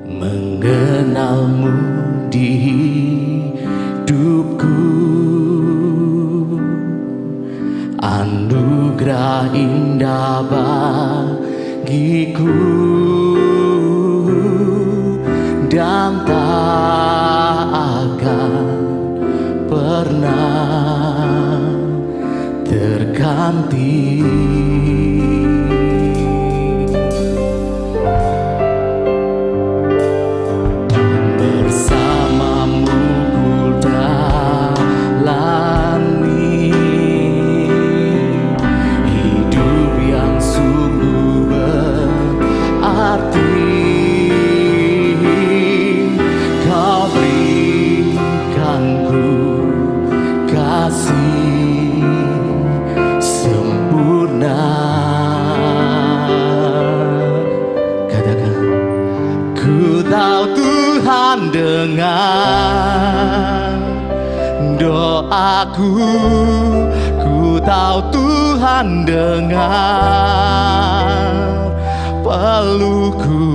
mengenalmu di hidupku, anugerah indah bagiku, dan tak akan pernah terganti. Dengar doaku, ku tahu Tuhan dengar pelukku,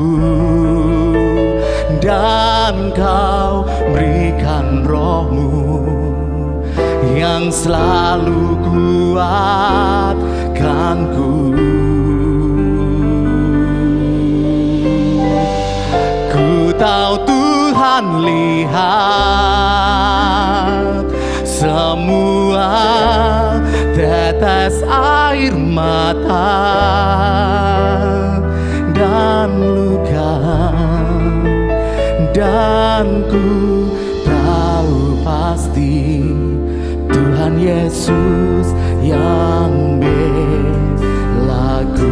dan Kau berikan roh-Mu yang selalu kuatkanku. Ku tahu Tuhan lihat semua tetes air mata dan luka, dan ku tahu pasti Tuhan Yesus yang belaku.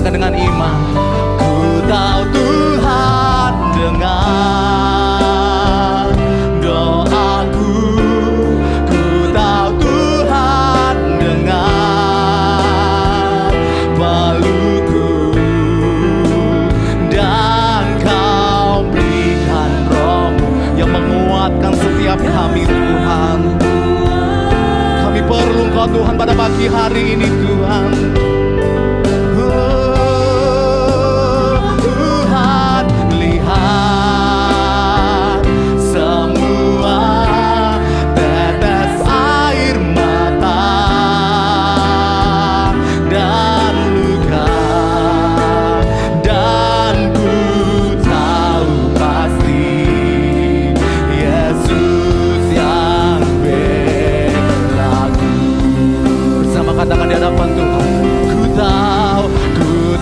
Katakan dengan iman. Ku tahu Tuhan dengar doaku. Ku tahu Tuhan dengar pelukku. Dan Kau berikan Roh-Mu yang menguatkan setiap kami Tuhan. Kami perlu Engkau Tuhan pada pagi hari ini Tuhan. Tuhan lihat semua tetes air mata dan luka, dan ku tahu pasti Yesus yang berlaku. Bersama katakan di hadapan Tuhan. Ku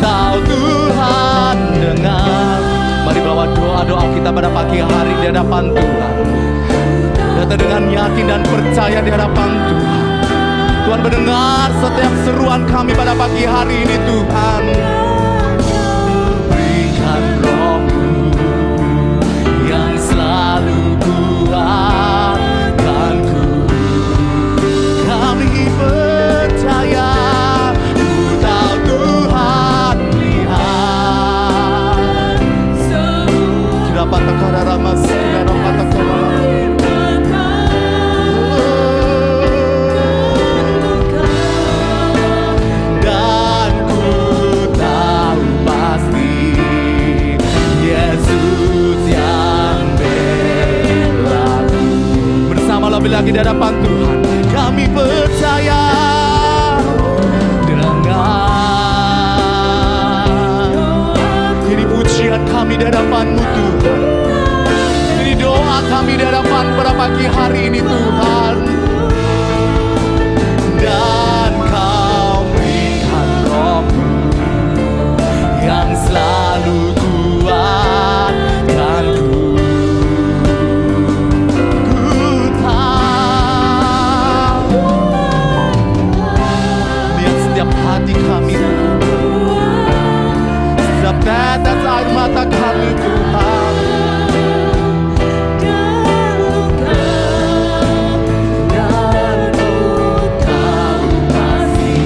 tahu Tuhan dengar. Mari bawa doa-doa kita pada pagi hari di hadapan Tuhan. Datang dengan yakin dan percaya di hadapan Tuhan. Tuhan mendengar setiap seruan kami pada pagi hari ini Tuhan. Berikan Roh-Mu yang selalu kuatkanku. Kami percaya. Ku tahu Tuhan lihat dapat takara ramas dapat takara. Dan ku tahu pasti Yesus yang berlaku. Bersama lebih lagi di hadapan Tuhan. Kami percaya. Ini pujian kami di hadapan-Mu Tuhan. Ini doa kami di hadapan pada pagi hari ini Tuhan. Dan Kau berikan Roh-Mu yang selalu kuatkanku. Ku tahu lihat setiap hati kami, setiap tetes air mata kami Tuhan. Dan Ku tahu pasti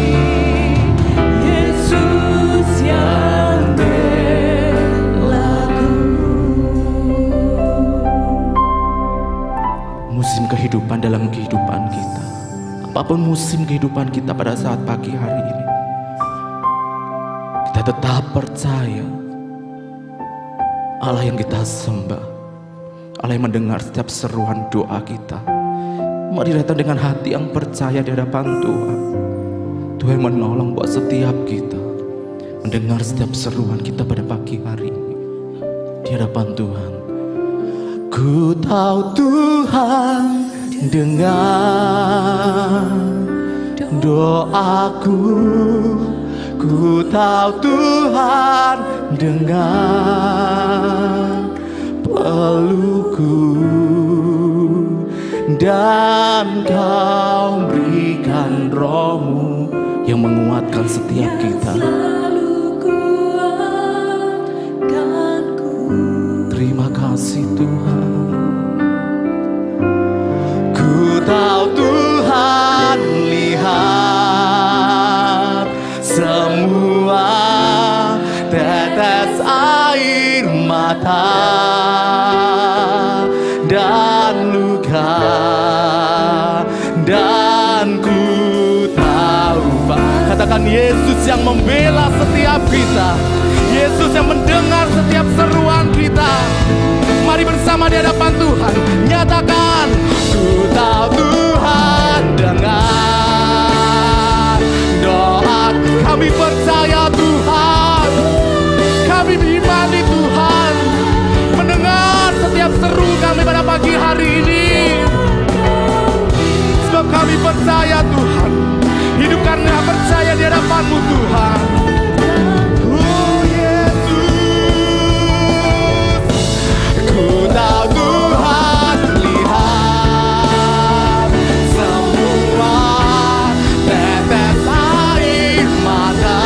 Yesus yang berlaku. Musim kehidupan dalam kehidupan kita, apapun musim kehidupan kita pada saat pagi hari ini, kita tetap percaya Allah yang kita sembah, Allah yang mendengar setiap seruan doa kita. Mari datang dengan hati yang percaya di hadapan Tuhan. Tuhan menolong buat setiap kita, mendengar setiap seruan kita pada pagi hari ini di hadapan Tuhan. Ku tahu Tuhan dengar doaku. Ku tahu Tuhan dengar pelukku. Dan Kau berikan Roh-Mu yang menguatkan setiap kita. Terima kasih Tuhan. Ku tahu Tuhan lihat semua tetes air mata dan luka. Dan ku tahu Pak, katakan Yesus yang membela setiap kita, Yesus yang mendengar setiap seruan kita. Mari bersama di hadapan Tuhan nyatakan, ku tahu Tuhan dengar doa kami. Percaya Tuhan, kami diimani Tuhan mendengar setiap seru kami pada pagi hari ini. Sebab kami percaya Tuhan, hidup karena percaya di hadapan-Mu Tuhan. Oh Yesus, ku tahu Tuhan lihat semua tetes air mata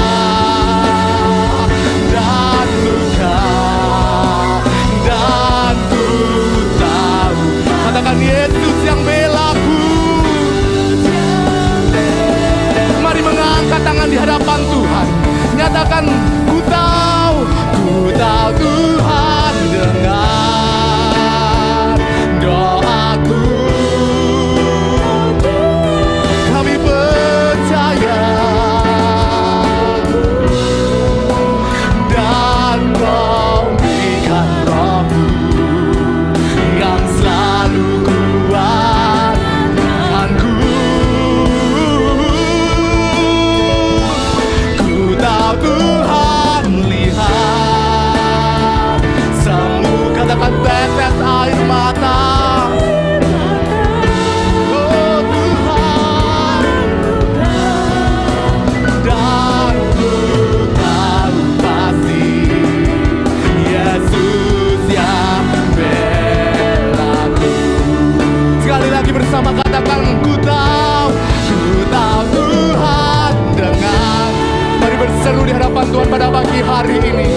pagi hari ini.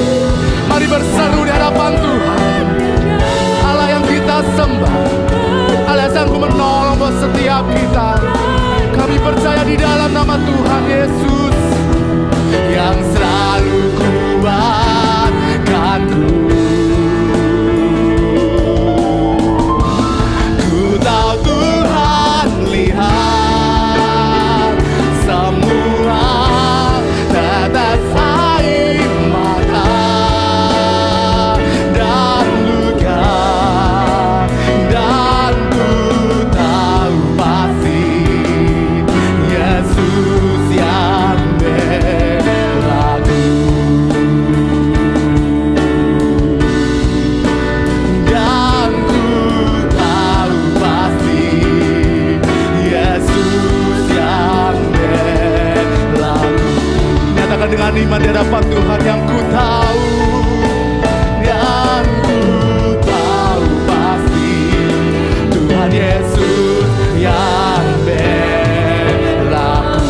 Mari berseru di hadapan Tuhan. Allah yang kita sembah, Allah yang sanggup menolong buat setiap kita. Kami percaya di dalam nama Tuhan Yesus yang selalu kuatkanku. Ku tahu Tuhan lihat semua tetes air mata dan luka, dan ku tahu pasti Yesus yang belaku. Dan ku tahu pasti Yesus yang belaku. Nyatakan dengan iman di hadapan Tuhan, yang ku tahu, yang ku tahu pasti Tuhan Yesus yang belaku.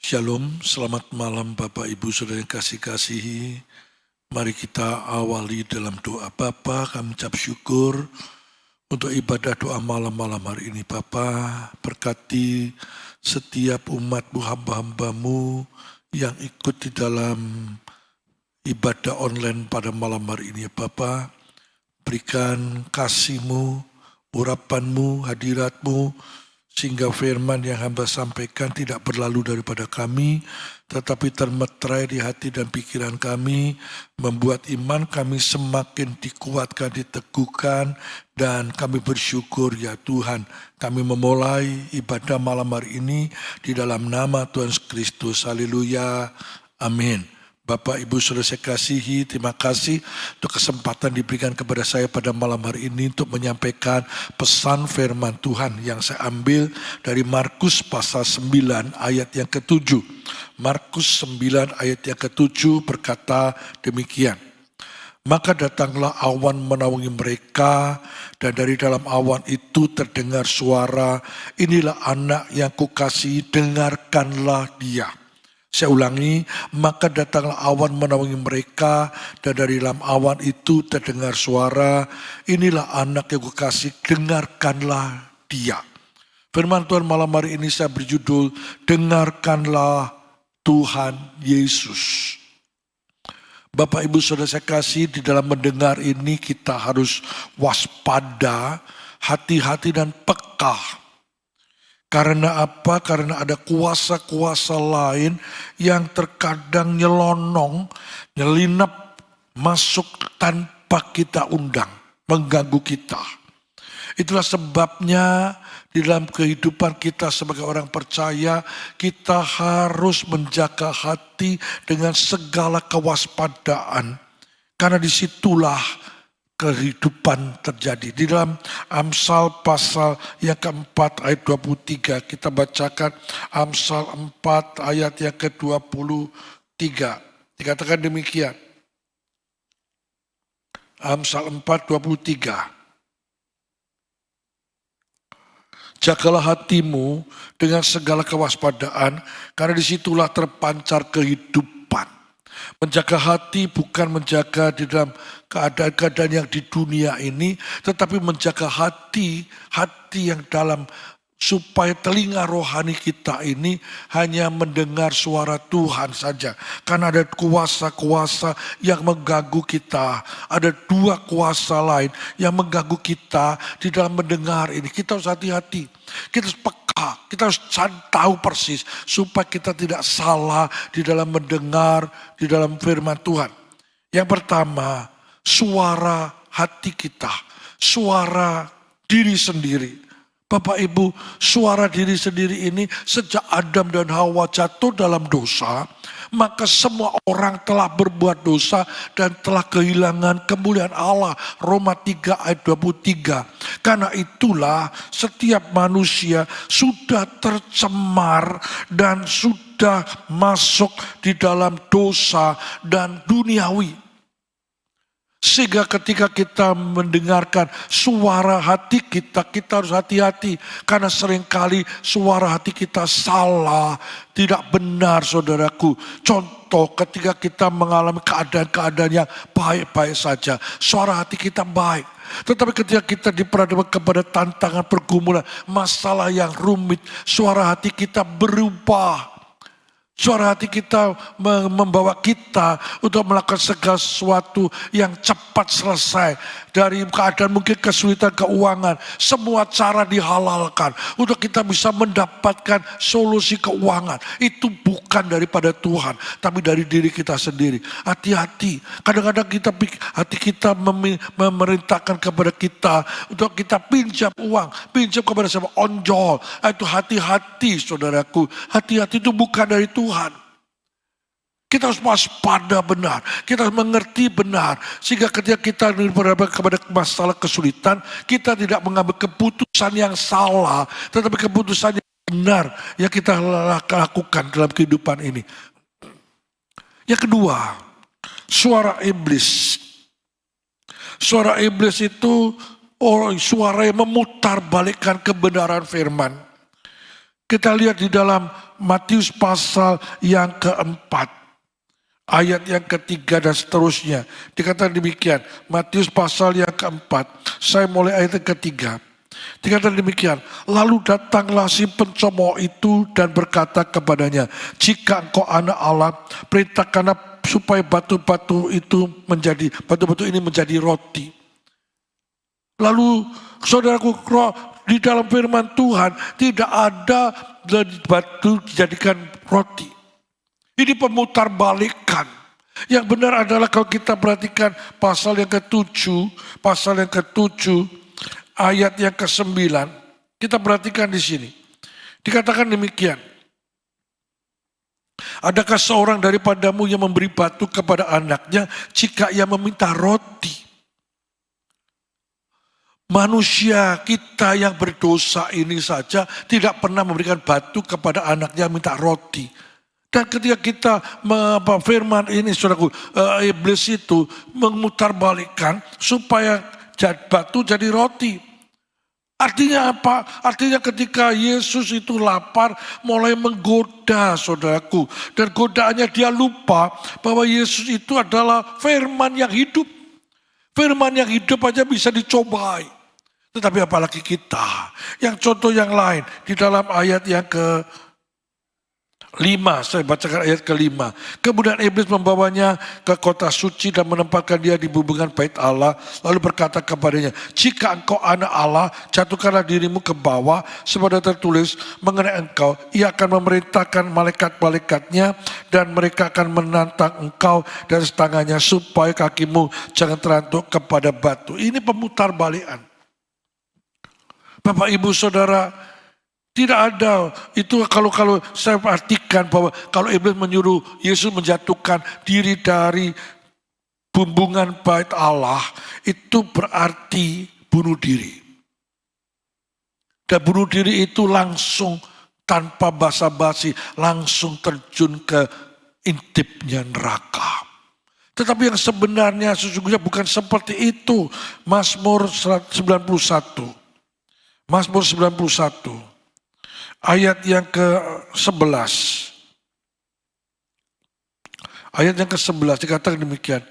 Shalom, selamat malam Bapak Ibu Saudara yang kasih-kasihi. Mari kita awali dalam doa. Bapa, kami ucap syukur untuk ibadah doa malam-malam hari ini. Bapa, berkati setiap umat-Mu, hamba-hamba-Mu yang ikut di dalam ibadah online pada malam hari ini. Bapa, berikan kasih-Mu, urapan-Mu, hadirat-Mu, sehingga firman yang hamba sampaikan tidak berlalu daripada kami, tetapi termeterai di hati dan pikiran kami, membuat iman kami semakin dikuatkan, diteguhkan, dan kami bersyukur ya Tuhan. Kami memulai ibadah malam hari ini di dalam nama Tuhan Yesus Kristus. Haleluya. Amin. Bapak, Ibu, Saudara saya kasihi, terima kasih untuk kesempatan diberikan kepada saya pada malam hari ini untuk menyampaikan pesan firman Tuhan yang saya ambil dari Markus pasal 9 ayat yang ke-7. Markus 9 ayat yang ke-7 berkata demikian. Maka datanglah awan menaungi mereka, dan dari dalam awan itu terdengar suara, inilah anak yang kukasihi, dengarkanlah dia. Saya ulangi, maka datanglah awan menaungi mereka, dan dari dalam awan itu terdengar suara, inilah anak yang kukasihi, dengarkanlah dia. Firman Tuhan malam hari ini saya berjudul, dengarkanlah Tuhan Yesus. Bapak Ibu Saudara saya kasih, di dalam mendengar ini kita harus waspada, hati-hati dan peka. Karena apa? Karena ada kuasa-kuasa lain yang terkadang nyelonong, nyelinap, masuk tanpa kita undang, mengganggu kita. Itulah sebabnya di dalam kehidupan kita sebagai orang percaya, kita harus menjaga hati dengan segala kewaspadaan. Karena disitulah kehidupan terjadi. Di dalam Amsal pasal yang keempat ayat 23, kita bacakan Amsal 4 ayat yang ke-23. Dikatakan demikian. Amsal 4:23. Jagalah hatimu dengan segala kewaspadaan, karena disitulah terpancar kehidupan. Menjaga hati bukan menjaga di dalam keadaan-keadaan yang di dunia ini, tetapi menjaga hati yang dalam, supaya telinga rohani kita ini hanya mendengar suara Tuhan saja. Karena ada kuasa-kuasa yang mengganggu kita. Ada dua kuasa lain yang mengganggu kita di dalam mendengar ini. Kita harus hati-hati. Kita harus peka. Kita harus tahu persis supaya kita tidak salah di dalam mendengar di dalam firman Tuhan. Yang pertama, suara hati kita. Suara diri sendiri. Bapak Ibu, suara diri sendiri ini sejak Adam dan Hawa jatuh dalam dosa, maka semua orang telah berbuat dosa dan telah kehilangan kemuliaan Allah. Roma 3 ayat 23. Karena itulah setiap manusia sudah tercemar dan sudah masuk di dalam dosa dan duniawi. Sehingga ketika kita mendengarkan suara hati kita, kita harus hati-hati. Karena seringkali suara hati kita salah, tidak benar saudaraku. Contoh ketika kita mengalami keadaan-keadaan yang baik-baik saja. Suara hati kita baik. Tetapi ketika kita diperhadapkan kepada tantangan pergumulan, masalah yang rumit, suara hati kita berubah. Suara hati kita membawa kita untuk melakukan segala sesuatu yang cepat selesai. Dari keadaan mungkin kesulitan keuangan, semua cara dihalalkan untuk kita bisa mendapatkan solusi keuangan. Itu bukan daripada Tuhan, tapi dari diri kita sendiri. Hati-hati, kadang-kadang hati kita memerintahkan kepada kita untuk kita pinjam uang, pinjam kepada siapa? Onjol. Itu hati-hati saudaraku, hati-hati itu bukan dari Tuhan. Kita harus waspada benar, kita harus mengerti benar. Sehingga ketika kita berhadapan kepada masalah kesulitan, kita tidak mengambil keputusan yang salah, tetapi keputusan yang benar yang kita lakukan dalam kehidupan ini. Yang kedua, suara iblis. Suara iblis itu suara yang memutarbalikkan kebenaran firman. Kita lihat di dalam Matius pasal yang keempat. Ayat yang ketiga dan seterusnya. Dikatakan demikian. Matius pasal yang keempat. Saya mulai ayat yang ketiga. Dikatakan demikian. Lalu datanglah si pencomooh itu dan berkata kepadanya, jika engkau anak Allah, perintahkanlah supaya batu-batu ini menjadi roti. Lalu saudaraku, di dalam firman Tuhan tidak ada batu dijadikan roti. Ini pemutarbalikan. Yang benar adalah kalau kita perhatikan pasal yang ke-7, ayat yang ke-9, kita perhatikan di sini. Dikatakan demikian. Adakah seorang daripadamu yang memberi batu kepada anaknya jika ia meminta roti? Manusia kita yang berdosa ini saja tidak pernah memberikan batu kepada anaknya minta roti. Dan ketika kita firman ini saudaraku, iblis itu memutarbalikkan supaya batu jadi roti. Artinya apa? Artinya ketika Yesus itu lapar mulai menggoda saudaraku. Dan godaannya dia lupa bahwa Yesus itu adalah firman yang hidup. Firman yang hidup aja bisa dicobai. Tetapi apalagi kita. Yang contoh yang lain di dalam ayat yang ke-5, saya bacakan ayat ke-5. Kemudian iblis membawanya ke kota suci dan menempatkan dia di bumbungan bait Allah. Lalu berkata kepadanya, jika engkau anak Allah, jatuhkanlah dirimu ke bawah. Sebagaimana tertulis mengenai engkau, ia akan memerintahkan malaikat-malaikatnya dan mereka akan menantang engkau dari tangannya supaya kakimu jangan terantuk kepada batu. Ini pemutarbalikan. Bapak Ibu Saudara, tidak ada itu kalau saya perhatikan bahwa kalau iblis menyuruh Yesus menjatuhkan diri dari bumbungan bait Allah, itu berarti bunuh diri. Dan bunuh diri itu langsung tanpa basa-basi, langsung terjun ke intipnya neraka. Tetapi yang sebenarnya sesungguhnya bukan seperti itu. Mazmur 91. Mazmur 91. Ayat yang ke-11. Ayat yang ke-11 dikatakan demikian.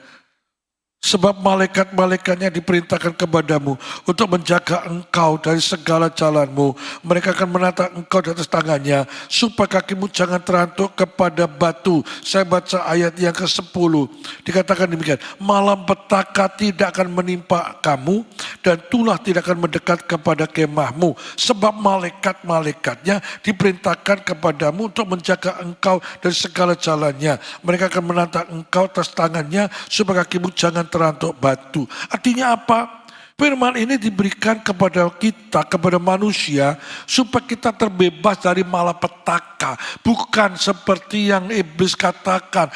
Sebab malaikat-malaikatnya diperintahkan kepadamu untuk menjaga engkau dari segala jalanmu. Mereka akan menatang engkau di atas tangannya supaya kakimu jangan terantuk kepada batu. Saya baca ayat yang ke-10. Dikatakan demikian. Malam petaka tidak akan menimpa kamu dan tulah tidak akan mendekat kepada kemahmu. Sebab malaikat-malaikatnya diperintahkan kepadamu untuk menjaga engkau dari segala jalannya. Mereka akan menatang engkau atas tangannya supaya kakimu jangan terantuk batu. Artinya apa? Firman ini diberikan kepada kita, kepada manusia, supaya kita terbebas dari malapetaka. Bukan seperti yang iblis katakan,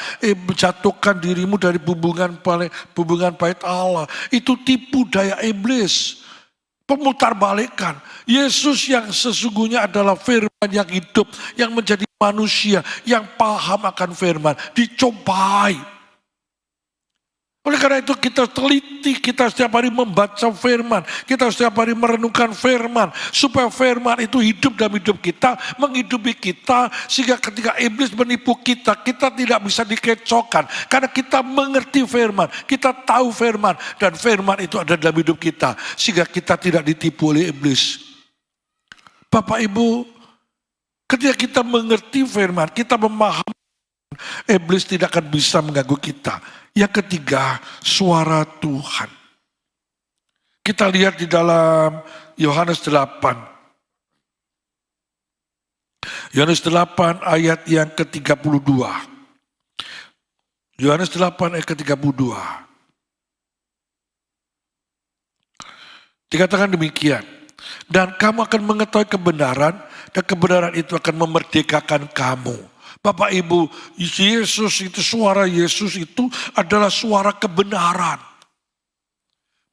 jatuhkan dirimu dari bumbungan bait Allah. Itu tipu daya iblis. Pemutarbalikan. Yesus yang sesungguhnya adalah firman yang hidup, yang menjadi manusia, yang paham akan firman, dicobai. Oleh karena itu kita teliti, kita setiap hari membaca firman, kita setiap hari merenungkan firman, supaya firman itu hidup dalam hidup kita, menghidupi kita, sehingga ketika iblis menipu kita, kita tidak bisa dikecohkan. Karena kita mengerti firman, kita tahu firman, dan firman itu ada dalam hidup kita, sehingga kita tidak ditipu oleh iblis. Bapak Ibu, ketika kita mengerti firman, kita memahami, iblis tidak akan bisa mengganggu kita. Yang ketiga, suara Tuhan. Kita lihat di dalam Yohanes 8. Yohanes 8 ayat yang ke-32. Yohanes 8 ayat ke-32. Dikatakan demikian. Dan kamu akan mengetahui kebenaran, dan kebenaran itu akan memerdekakan kamu. Bapak Ibu, Yesus itu, suara Yesus itu adalah suara kebenaran.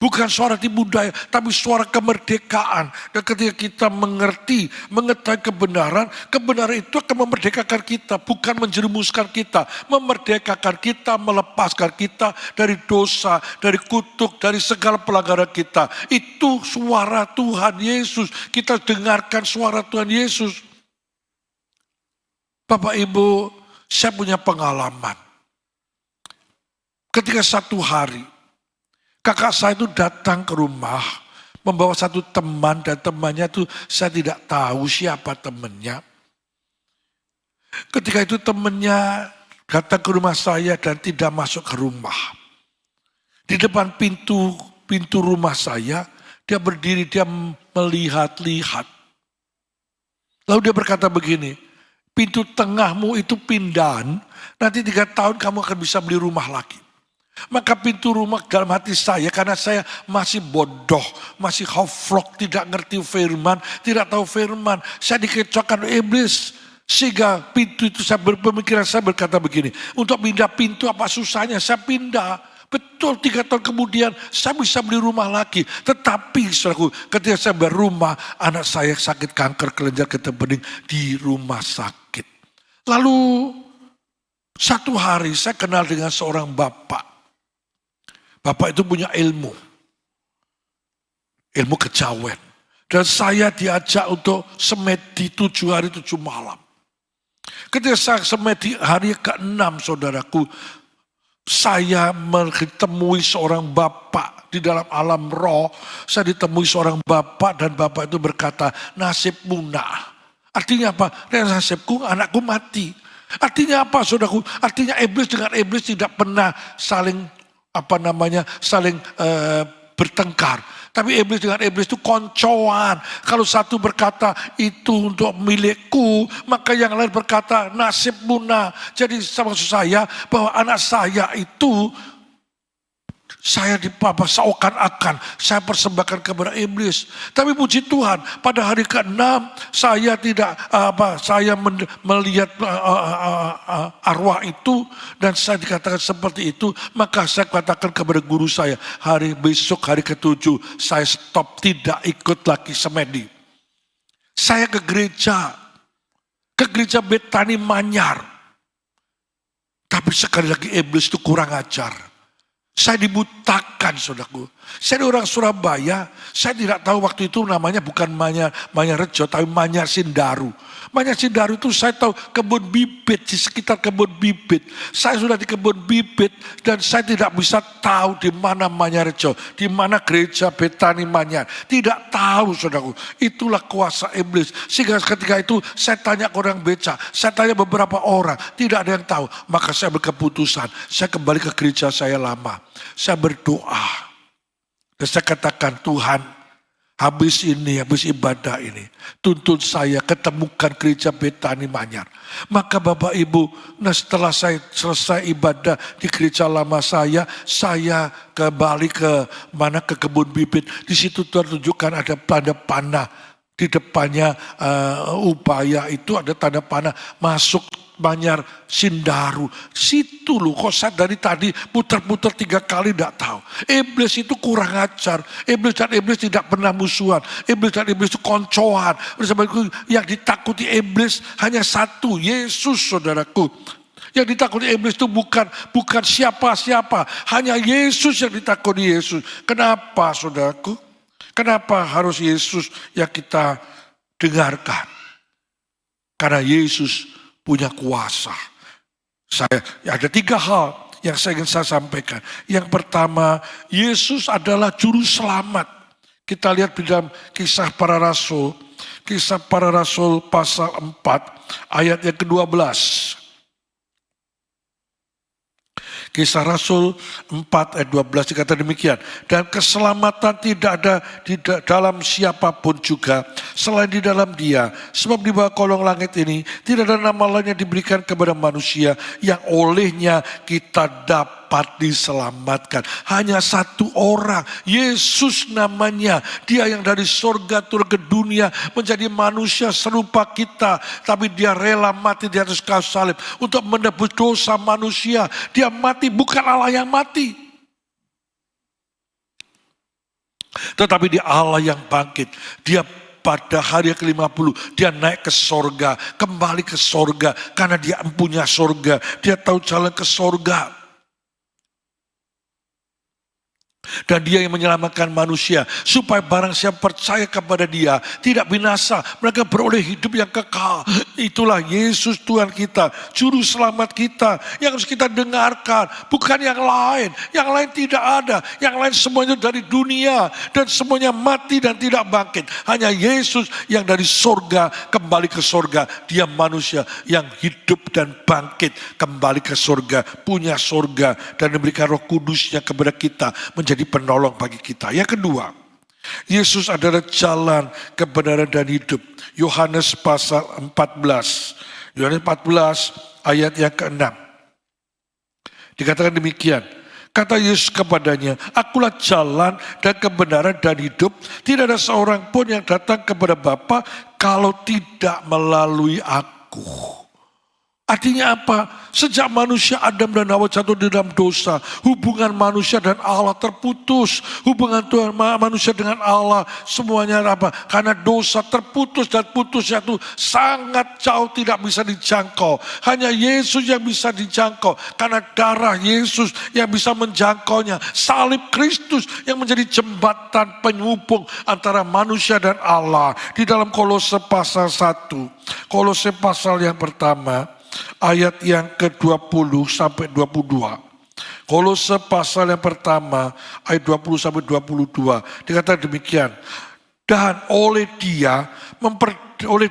Bukan suara tipu daya, tapi suara kemerdekaan. Dan ketika kita mengerti, mengetahui kebenaran, kebenaran itu akan memerdekakan kita, bukan menjerumuskan kita. Memerdekakan kita, melepaskan kita dari dosa, dari kutuk, dari segala pelanggaran kita. Itu suara Tuhan Yesus. Kita dengarkan suara Tuhan Yesus. Bapak Ibu, saya punya pengalaman. Ketika satu hari, kakak saya itu datang ke rumah, membawa satu teman, dan temannya itu saya tidak tahu siapa temannya. Ketika itu temannya datang ke rumah saya dan tidak masuk ke rumah. Di depan pintu rumah saya, dia berdiri, dia melihat-lihat. Lalu dia berkata begini, pintu tengahmu itu pindahan, nanti 3 tahun kamu akan bisa beli rumah lagi. Maka pintu rumah dalam hati saya, karena saya masih bodoh, masih haflok, tidak ngerti firman, tidak tahu firman. Saya dikecohkan oleh iblis. Sehingga pintu itu saya berpemikiran, saya berkata begini, untuk pindah pintu apa susahnya, saya pindah. Betul 3 tahun kemudian saya bisa beli rumah lagi. Tetapi saudaraku, ketika saya berumah, anak saya sakit kanker kelenjar getah bening di rumah sakit. Lalu satu hari saya kenal dengan seorang bapak. Bapak itu punya ilmu kejawen. Dan saya diajak untuk semedi 7 hari 7 malam. Ketika saya semedi hari ke-6 saudaraku, saya ditemui seorang bapak di dalam alam roh. Saya ditemui seorang bapak dan bapak itu berkata, nasib punah. Artinya apa? Nasibku, anakku mati. Artinya apa saudaraku? Artinya iblis dengan iblis tidak pernah saling bertengkar. Tapi iblis dengan iblis itu koncoan. Kalau satu berkata itu untuk milikku, maka yang lain berkata nasib punah. Jadi maksud saya bahwa anak saya itu saya seakan-akan saya persembahkan kepada iblis. Tapi puji Tuhan, pada hari ke-6 saya saya melihat arwah itu dan saya dikatakan seperti itu, maka saya katakan kepada guru saya, besok hari ke-7 saya stop, tidak ikut lagi semedi. Saya ke gereja Betani Manyar. Tapi sekali lagi iblis itu kurang ajar. Saya dibutakan, saudaraku. Saya orang Surabaya, saya tidak tahu waktu itu namanya bukan Manyarrejo, tapi Manyar Sindaru. Manyar Sindaru itu saya tahu kebun bibit, di sekitar kebun bibit. Saya sudah di kebun bibit dan saya tidak bisa tahu di mana Manyarrejo, di mana gereja Betani Manyar. Tidak tahu, saudaraku. Itulah kuasa iblis. Sehingga ketika itu saya tanya ke orang beca, saya tanya beberapa orang, tidak ada yang tahu. Maka saya berkeputusan, saya kembali ke gereja saya lama. Saya berdoa. Dan saya katakan, Tuhan, habis ibadah ini, tuntun saya ketemukan gereja Betani Manyar. Maka Bapak Ibu, setelah saya selesai ibadah di gereja lama saya kembali ke kebun bibit. Di situ Tuhan tunjukkan ada tanda panah. Di depannya Ubaya itu ada tanda panah masuk Manyar Sindaru. Situ loh, kok saya dari tadi putar-putar 3 kali tidak tahu. Iblis itu kurang ajar. Iblis dan iblis tidak pernah musuhan. Iblis dan iblis itu koncoan. Yang ditakuti iblis hanya satu, Yesus, saudaraku. Yang ditakuni iblis itu bukan siapa-siapa. Hanya Yesus yang ditakuni Yesus. Kenapa saudaraku? Kenapa harus Yesus yang kita dengarkan? Karena Yesus punya kuasa. Ada 3 hal yang ingin saya sampaikan. Yang pertama, Yesus adalah juru selamat. Kita lihat di dalam Kisah Para Rasul. Kisah Para Rasul pasal 4 ayat yang ke-12. Kisah Rasul 4 ayat 12 dikata demikian. Dan keselamatan tidak ada di dalam siapapun juga selain di dalam Dia. Sebab di bawah kolong langit ini tidak ada nama lain yang diberikan kepada manusia yang olehnya kita dapat diselamatkan. Hanya satu orang, Yesus namanya. Dia yang dari sorga turun ke dunia menjadi manusia serupa kita. Tapi dia rela mati di atas kayu salib untuk menebus dosa manusia. Dia mati bukan Allah yang mati. Tetapi dia Allah yang bangkit. Dia pada hari ke-50 dia naik ke sorga. Kembali ke sorga karena dia empunya sorga. Dia tahu jalan ke sorga. Dan dia yang menyelamatkan manusia supaya barang siapa percaya kepada dia tidak binasa, mereka beroleh hidup yang kekal. Itulah Yesus Tuhan kita, juru selamat kita yang harus kita dengarkan, bukan yang lain. Yang lain tidak ada, yang lain semuanya dari dunia dan semuanya mati dan tidak bangkit. Hanya Yesus yang dari sorga kembali ke sorga. Dia manusia yang hidup dan bangkit kembali ke sorga, punya sorga dan memberikan Roh Kudusnya kepada kita menjadi penolong bagi kita. Yang kedua, Yesus adalah jalan, kebenaran dan hidup. Yohanes pasal 14. Yohanes 14 ayat yang ke-6. Dikatakan demikian. Kata Yesus kepadanya, akulah jalan dan kebenaran dan hidup. Tidak ada seorang pun yang datang kepada Bapa kalau tidak melalui aku. Artinya apa? Sejak manusia Adam dan Hawa jatuh di dalam dosa, hubungan manusia dan Allah terputus. Hubungan Tuhan manusia dengan Allah semuanya apa? Karena dosa terputus dan putusnya itu sangat jauh tidak bisa dijangkau. Hanya Yesus yang bisa dijangkau karena darah Yesus yang bisa menjangkaunya. Salib Kristus yang menjadi jembatan penghubung antara manusia dan Allah. Di dalam Kolose pasal 1, Kolose pasal yang pertama, ayat yang ke-20 sampai 22. Kolose pasal yang pertama ayat 20 sampai 22 dikatakan demikian. Dan oleh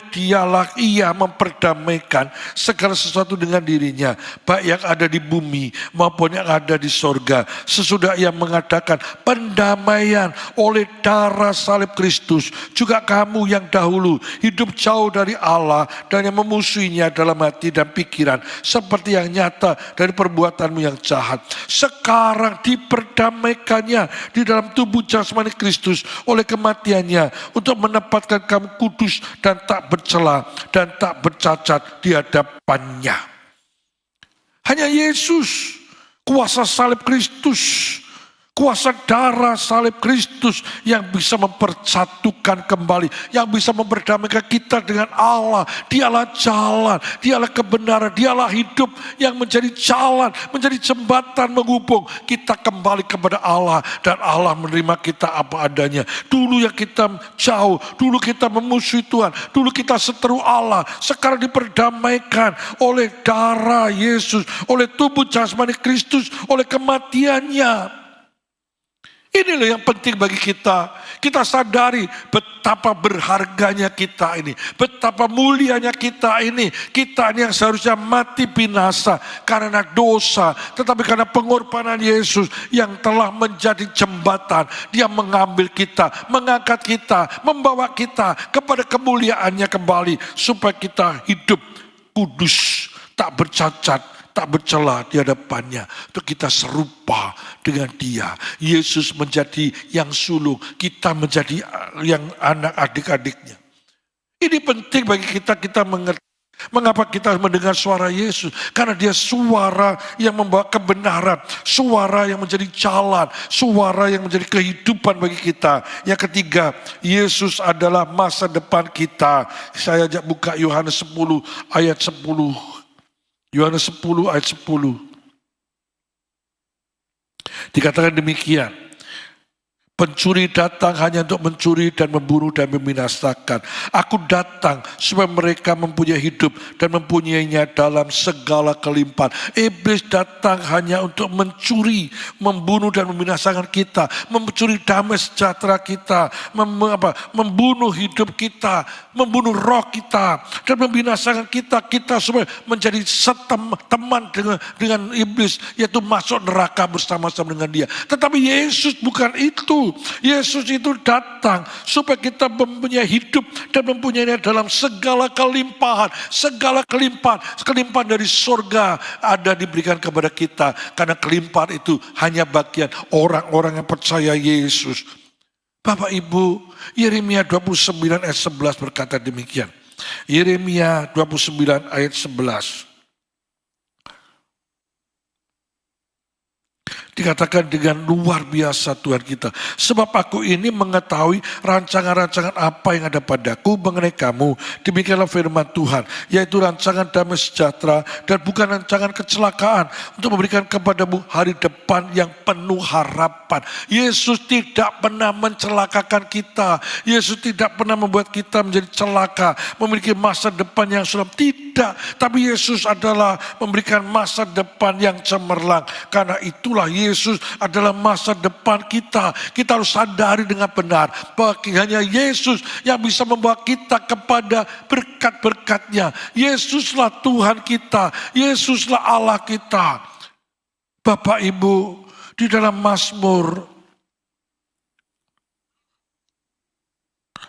dialah ia memperdamaikan segala sesuatu dengan dirinya, baik yang ada di bumi maupun yang ada di sorga. Sesudah ia mengadakan pendamaian oleh darah salib Kristus, juga kamu yang dahulu hidup jauh dari Allah dan yang memusuhinya dalam hati dan pikiran, seperti yang nyata dari perbuatanmu yang jahat, sekarang diperdamaikannya di dalam tubuh jasmani Kristus oleh kematiannya, untuk menempatkan kamu kudus dan tak bercela dan tak bercacat di hadapannya. Hanya Yesus, kuasa salib Kristus, kuasa darah salib Kristus yang bisa mempersatukan kembali, yang bisa memperdamaikan kita dengan Allah. Dialah jalan, dialah kebenaran, dialah hidup yang menjadi jalan, menjadi jembatan menghubung kita kembali kepada Allah. Dan Allah menerima kita apa adanya. Dulu yang kita jauh, dulu kita memusuhi Tuhan, dulu kita seteru Allah, sekarang diperdamaikan oleh darah Yesus, oleh tubuh jasmani Kristus, oleh kematiannya. Inilah yang penting bagi kita. Kita sadari betapa berharganya kita ini. Betapa mulianya kita ini. Kita ini yang seharusnya mati binasa karena dosa. Tetapi karena pengorbanan Yesus yang telah menjadi jembatan. Dia mengambil kita, mengangkat kita, membawa kita kepada kemuliaannya kembali. Supaya kita hidup kudus, tak bercacat, tak bercela di hadapannya. Untuk kita serupa dengan dia. Yesus menjadi yang sulung, kita menjadi yang anak adik-adiknya. Ini penting bagi kita mengerti. Mengapa kita mendengar suara Yesus? Karena dia suara yang membawa kebenaran, suara yang menjadi jalan, suara yang menjadi kehidupan bagi kita. Yang ketiga, Yesus adalah masa depan kita. Saya ajak buka Yohanes 10 ayat 10. Yohanes 10 ayat 10. Dikatakan demikian. Pencuri datang hanya untuk mencuri dan membunuh dan membinasakan. Aku datang supaya mereka mempunyai hidup dan mempunyainya dalam segala kelimpahan. Iblis datang hanya untuk mencuri, membunuh dan membinasakan kita. Mencuri damai sejahtera kita. Membunuh hidup kita. Membunuh roh kita. Dan membinasakan kita. Kita supaya menjadi teman dengan iblis. Yaitu masuk neraka bersama-sama dengan dia. Tetapi Yesus bukan itu. Yesus itu datang supaya kita mempunyai hidup dan mempunyainya dalam segala kelimpahan. Segala kelimpahan dari surga ada diberikan kepada kita. Karena kelimpahan itu hanya bagian orang-orang yang percaya Yesus. Bapak Ibu, Yeremia 29 ayat 11 berkata demikian. Yeremia 29 ayat 11. Dikatakan dengan luar biasa Tuhan kita. Sebab aku ini mengetahui rancangan-rancangan apa yang ada padaku mengenai kamu. Demikianlah firman Tuhan. Yaitu rancangan damai sejahtera dan bukan rancangan kecelakaan. Untuk memberikan kepadamu hari depan yang penuh harapan. Yesus tidak pernah mencelakakan kita. Yesus tidak pernah membuat kita menjadi celaka. Memiliki masa depan yang suram. Tidak. Tapi Yesus adalah memberikan masa depan yang cemerlang. Karena itulah Yesus adalah masa depan kita. Kita harus sadari dengan benar bahwa hanya Yesus yang bisa membawa kita kepada berkat-berkatnya. Yesuslah Tuhan kita. Yesuslah Allah kita. Bapak Ibu, di dalam Mazmur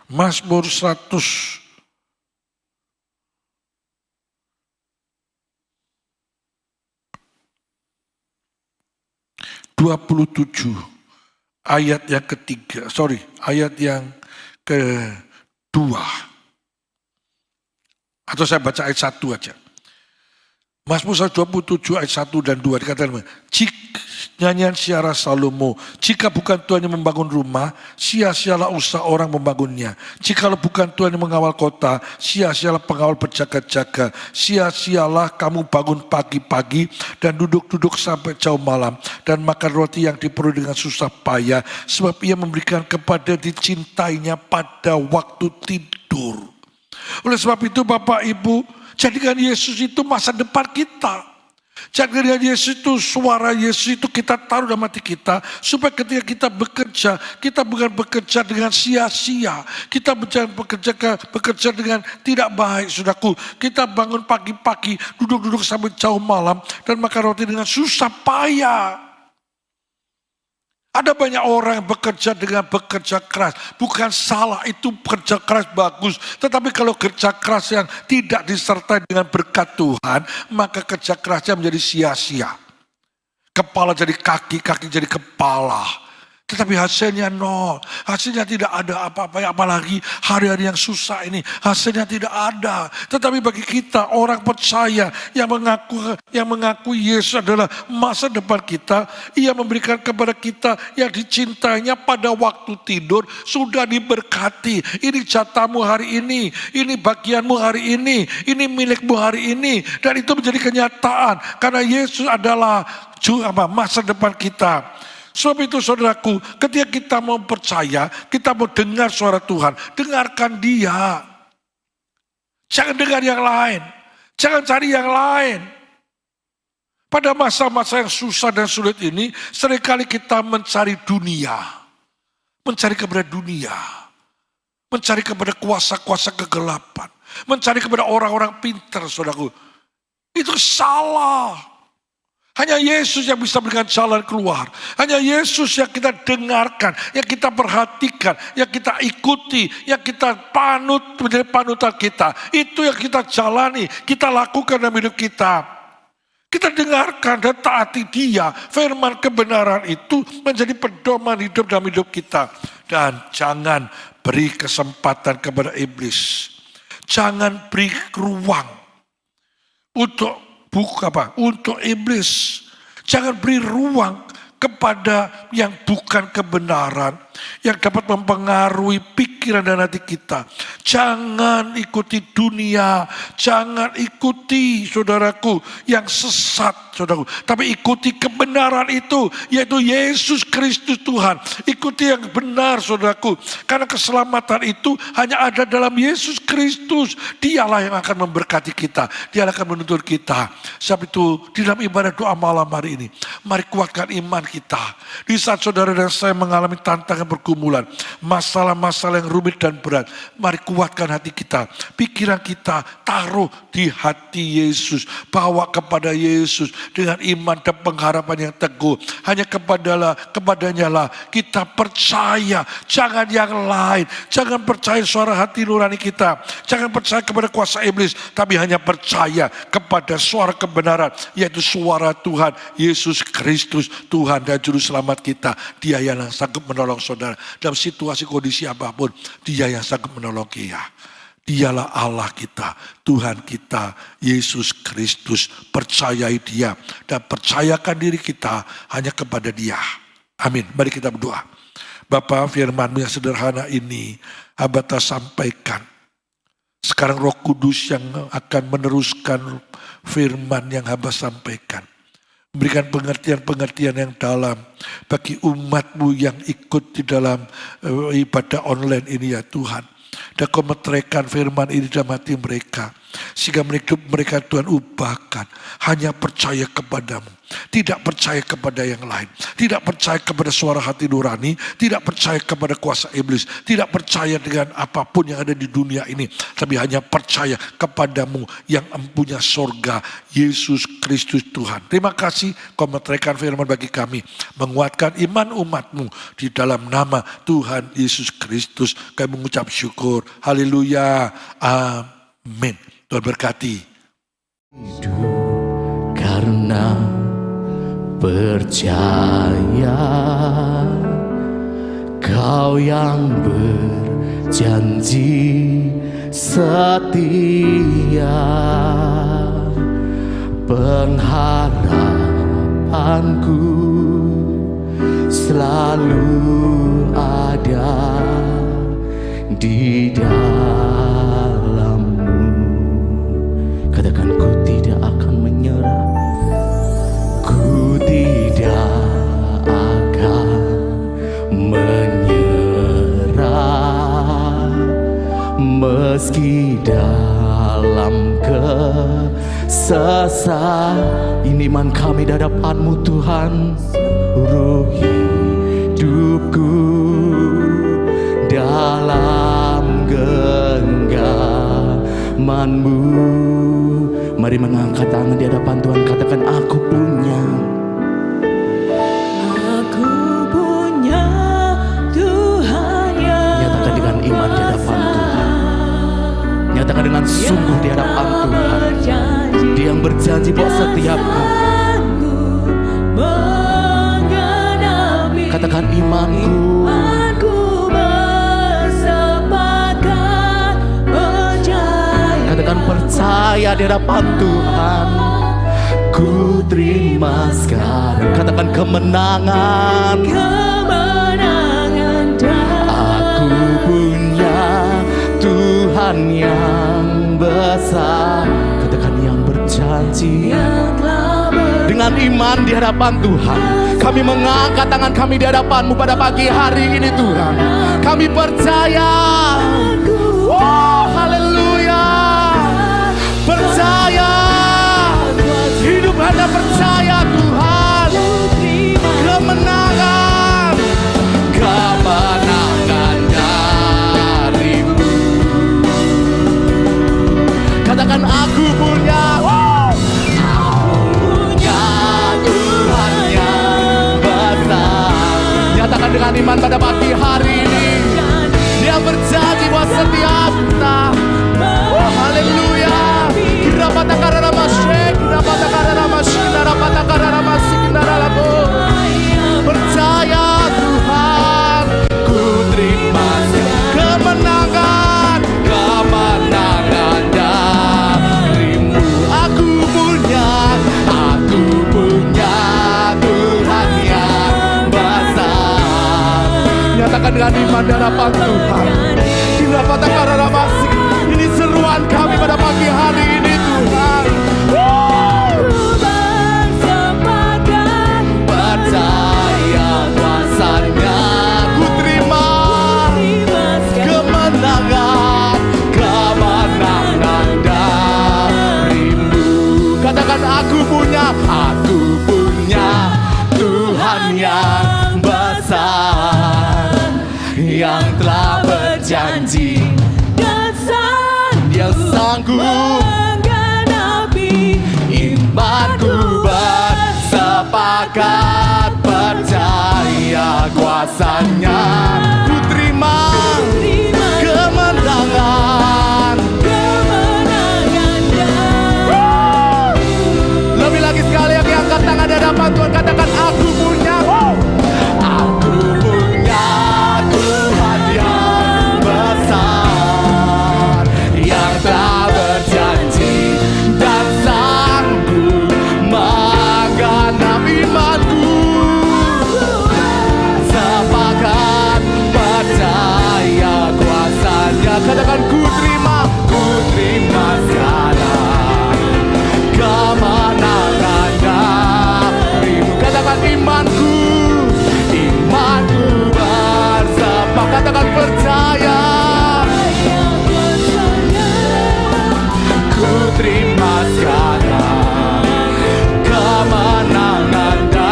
100 27 ayat yang ketiga, ayat yang kedua. Atau saya baca ayat 1 aja. Mazmur 127 ayat 1 dan 2 dikatakan, nyanyian Syiara Salomo, jika bukan Tuhan yang membangun rumah, sia-sialah usaha orang membangunnya. Jikalau bukan Tuhan yang mengawal kota, sia-sialah pengawal berjaga-jaga. Sia-sialah kamu bangun pagi-pagi dan duduk-duduk sampai jauh malam dan makan roti yang diperoleh dengan susah payah, sebab ia memberikan kepada dicintainya pada waktu tidur. Oleh sebab itu Bapak Ibu, jadikan Yesus itu masa depan kita. Jadikan Yesus itu, suara Yesus itu kita taruh dalam hati kita. Supaya ketika kita bekerja, kita bukan bekerja dengan sia-sia. Kita bekerja dengan tidak baik, saudaraku. Kita bangun pagi-pagi, duduk-duduk sampai jauh malam, dan makan roti dengan susah payah. Ada banyak orang yang bekerja keras. Bukan salah, itu kerja keras bagus. Tetapi kalau kerja keras yang tidak disertai dengan berkat Tuhan, maka kerja kerasnya menjadi sia-sia. Kepala jadi kaki, kaki jadi kepala. Tetapi hasilnya nol. Hasilnya tidak ada apa-apa. Apalagi hari-hari yang susah ini. Hasilnya tidak ada. Tetapi bagi kita orang percaya yang mengaku Yesus adalah masa depan kita. Ia memberikan kepada kita yang dicintainya pada waktu tidur. Sudah diberkati. Ini jatahmu hari ini. Ini bagianmu hari ini. Ini milikmu hari ini. Dan itu menjadi kenyataan. Karena Yesus adalah masa depan kita. Sebab itu saudaraku, ketika kita mau percaya, kita mau dengar suara Tuhan, dengarkan Dia. Jangan dengar yang lain, jangan cari yang lain. Pada masa-masa yang susah dan sulit ini, seringkali kita mencari dunia. Mencari kepada dunia. Mencari kepada kuasa-kuasa kegelapan. Mencari kepada orang-orang pintar, saudaraku. Itu salah. Hanya Yesus yang bisa berikan jalan keluar. Hanya Yesus yang kita dengarkan, yang kita perhatikan, yang kita ikuti, yang kita panut menjadi panutan kita. Itu yang kita jalani, kita lakukan dalam hidup kita. Kita dengarkan dan taati Dia. Firman kebenaran itu menjadi pedoman hidup dalam hidup kita. Dan jangan beri kesempatan kepada iblis. Jangan beri ruang untuk iblis. Jangan beri ruang kepada yang bukan kebenaran, yang dapat mempengaruhi pikiran dan hati kita. Jangan ikuti dunia, jangan ikuti saudaraku yang sesat saudaraku. Tapi ikuti kebenaran itu, yaitu Yesus Kristus Tuhan. Ikuti yang benar saudaraku. Karena keselamatan itu hanya ada dalam Yesus Kristus. Dialah yang akan memberkati kita, Dialah akan menuntun kita. Sebab itu di dalam ibadah doa malam hari ini, mari kuatkan iman kita. Di saat saudara dan saya mengalami tantangan pergumulan, masalah-masalah yang rumit dan berat, mari kuatkan hati kita, pikiran kita, taruh di hati Yesus, bawa kepada Yesus dengan iman dan pengharapan yang teguh. Hanya kepadanya lah kita percaya, jangan yang lain. Jangan percaya suara hati nurani kita, jangan percaya kepada kuasa iblis, tapi hanya percaya kepada suara kebenaran, yaitu suara Tuhan Yesus Kristus, Tuhan dan Juru Selamat kita. Dia yang sanggup menolong saudara dalam situasi kondisi apapun. Dia yang sanggup menolong kita. Dialah Allah kita, Tuhan kita, Yesus Kristus. Percayai Dia dan percayakan diri kita hanya kepada Dia. Amin. Mari kita berdoa. Bapa, firman-Mu yang sederhana ini hamba sampaikan. Sekarang Roh Kudus yang akan meneruskan firman yang hamba sampaikan. Berikan pengertian-pengertian yang dalam bagi umat-Mu yang ikut di dalam ibadah online ini ya Tuhan. Dan Kau meteraikan firman ini dalam hati mereka. Sehingga mereka Tuhan ubahkan. Hanya percaya kepada-Mu. Tidak percaya kepada yang lain. Tidak percaya kepada suara hati nurani. Tidak percaya kepada kuasa iblis. Tidak percaya dengan apapun yang ada di dunia ini. Tapi hanya percaya kepada-Mu yang empunya sorga. Yesus Kristus Tuhan. Terima kasih Kau meteraikan firman bagi kami. Menguatkan iman umat-Mu. Di dalam nama Tuhan Yesus Kristus. Kami mengucap syukur. Haleluya. Amin. Tuhan berkati. Karena percaya Kau yang berjanji setia, pengharapanku selalu ada di dalam-Mu. Katakan, ku tidak akan menyerah, ku tidak akan menyerah, meski dalam kesesatan. Ini iman kami di hadapan-Mu Tuhan. Seluruh hidupku dalam genggaman-Mu. Mari mengangkat tangan di hadapan Tuhan. Katakan, aku punya Tuhan yang. Nyatakan dengan iman di hadapan Tuhan. Nyatakan dengan sungguh di hadapan Tuhan. Dia yang berjanji buat setiap kami. Katakan, imanku katakan, percaya di hadapan Tuhan. Ku terima sekarang. Katakan, kemenangan. Aku punya Tuhan yang besar. Katakan, yang berjanji. Dengan iman di hadapan Tuhan, kami mengangkat tangan kami di hadapan-Mu pada pagi hari ini Tuhan. Kami percaya. Oh, haleluya. Percaya, hidup hanya percaya Tuhan. Kemenangan, kemenangan dari-Mu. Katakan, aku punya, aku punya Tuhan yang besar. Nyatakan dengan iman pada pagi hari ini. Dia berjanji buat setiap kita. Oh, haleluya. Percaya Tuhan, ku terima kemenangan, kemenangan dari-Mu. Aku punya Tuhan yang besar. Nyatakan dengan iman di hadapan Tuhan. Kita patahkan kuasakan yang besar, yang telah berjanji dan Dia sanggup menggenapi imanku bersepakat percaya kuasanya. Ku terima kemenangan. Lebih lagi sekali yang angkat tangan di hadapan Tuhan, katakan aku punya. Aku punya Tuhan yang besar, yang telah berjanji dan sanggup menggenapi imanku. Sepakat percaya kuasanya. Katakan ku terima sekarang kemenangannya. Katakan imanku bersepakat. Katakan percaya. Ku terima sekarang kemenangannya.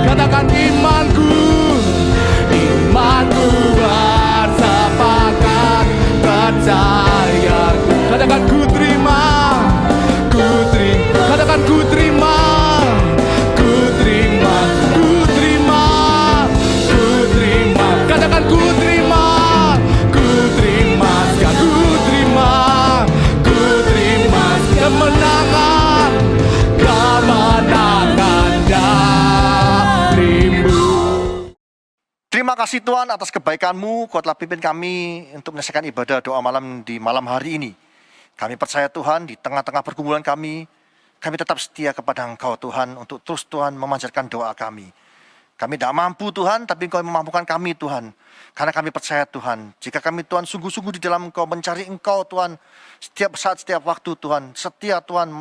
Katakan imanku bersepakat percaya. Katakan ku terima. Katakan ku terima. Katakan ku terima. Kemenangan darimu. Terima kasih Tuhan atas kebaikan-Mu. Kau telah pimpin kami untuk menyelesaikan ibadah doa malam di malam hari ini. Kami percaya Tuhan, di tengah-tengah pergumulan kami tetap setia kepada Engkau Tuhan, untuk terus Tuhan memanjatkan doa kami. Kami tidak mampu Tuhan, tapi Engkau memampukan kami Tuhan. Karena kami percaya Tuhan, jika kami Tuhan sungguh-sungguh di dalam Engkau, mencari Engkau Tuhan, setiap saat, setiap waktu Tuhan, setia Tuhan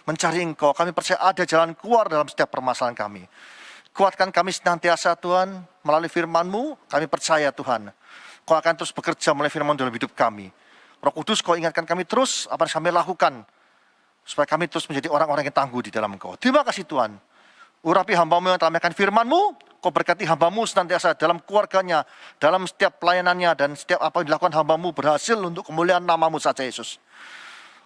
mencari Engkau, kami percaya ada jalan keluar dalam setiap permasalahan kami. Kuatkan kami senantiasa Tuhan, melalui firman-Mu, kami percaya Tuhan, Kau akan terus bekerja melalui firman dalam hidup kami. Roh Kudus, Kau ingatkan kami terus apa yang kami lakukan, supaya kami terus menjadi orang-orang yang tangguh di dalam Engkau. Terima kasih Tuhan. Urapi hamba-Mu yang telah menyampaikan firman-Mu, Kau berkati hamba-Mu senantiasa dalam keluarganya, dalam setiap pelayanannya, dan setiap apa yang dilakukan hamba-Mu berhasil untuk kemuliaan nama-Mu saja Yesus.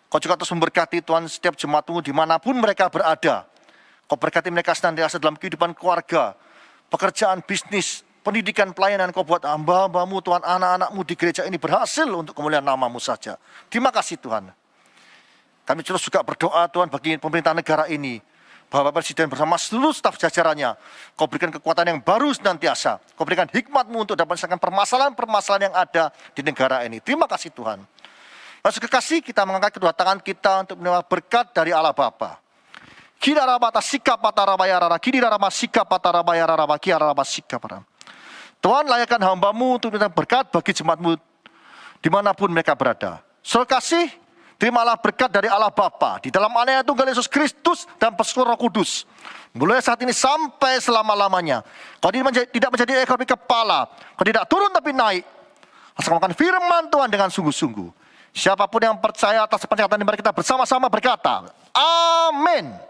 Kau juga terus memberkati Tuhan setiap jemaat-Mu dimanapun mereka berada. Kau berkati mereka senantiasa dalam kehidupan keluarga, pekerjaan, bisnis, pendidikan, pelayanan. Kau buat hamba-hamba-Mu Tuhan, anak-anak-Mu di gereja ini berhasil untuk kemuliaan nama-Mu saja. Terima kasih Tuhan. Kami terus juga berdoa Tuhan bagi pemerintah negara ini, Bapak Presiden bersama seluruh staf jajarannya, Kau berikan kekuatan yang baru senantiasa. Kau berikan hikmat-Mu untuk dapat menyelesaikan permasalahan-permasalahan yang ada di negara ini. Terima kasih Tuhan. Lalu kekasih, kita mengangkat kedua tangan kita untuk menerima berkat dari Allah Bapa. Tuhan, layakkan hamba-Mu untuk menerima berkat bagi jemaat-Mu dimanapun mereka berada. Saudara kasih, terimalah berkat dari Allah Bapa di dalam anaknya Tunggal Yesus Kristus dan persekutuan Roh Kudus, mulai saat ini sampai selama-lamanya. Kau tidak menjadi ekor tapi kepala, Kau tidak turun tapi naik. Asal makan firman Tuhan dengan sungguh-sungguh. Siapapun yang percaya atas perkataan ini, mari kita bersama-sama berkata, Amin.